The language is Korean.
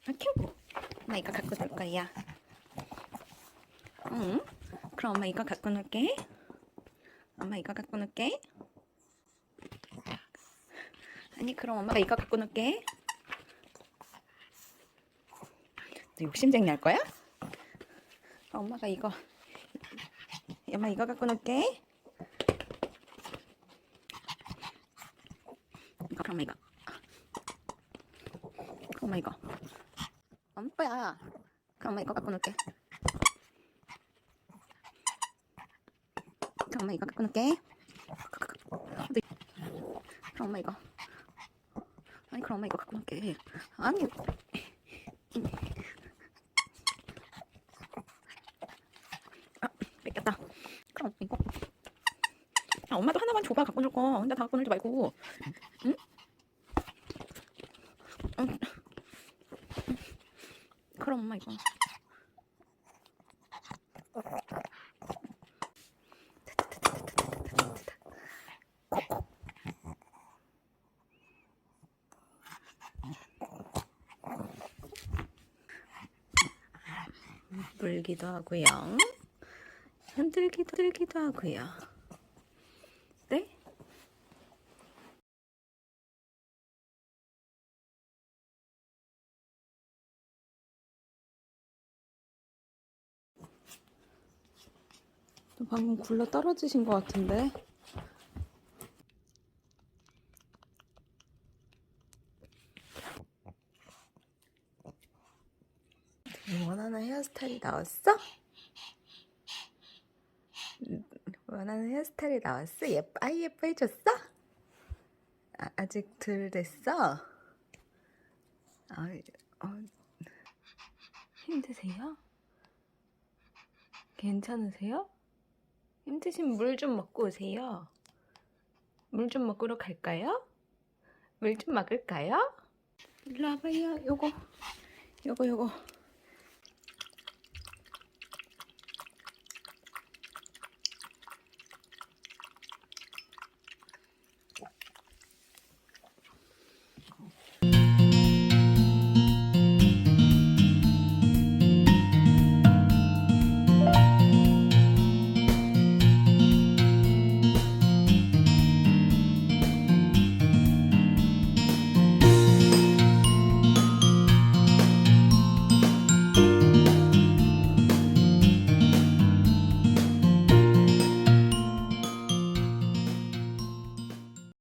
큐. 엄마 이거 갖고 놀 거야. 응? 그럼 엄마 이거 갖고 놀게. 엄마 이거 갖고 놀게. 아니 그럼 엄마가 이거 갖고 놀게. 너 욕심쟁이 할 거야? 엄마 이거 갖고 놀게. 그럼 이거. 엄마 이거. 엄마야. 그럼 엄마 이거 갖고 놀게. 그럼 엄마 이거 갖고 놀게. 그럼 엄마 이거. 아니 그럼 엄마 이거 갖고 놀게. 아니. 아, 뺏겼다. 그럼 이거. 아, 엄마도 하나만 줘봐. 갖고 놀 거. 혼자 다 갖고 놀지 말고. 응? 응. 그럼 엄마 이거. 물기도 하고요. 흔들기도 하고요. 네? 방금 굴러 떨어지신 것 같은데? 원하는 헤어스타일이 나왔어? 원하는 헤어스타일이 나왔어? 예뻐 해줬어? 아직 덜 됐어? 힘드세요? 괜찮으세요? 힘드시면 물 좀 먹고 오세요. 물 좀 먹으러 갈까요? 물 좀 먹을까요? 일로 와봐요. 요거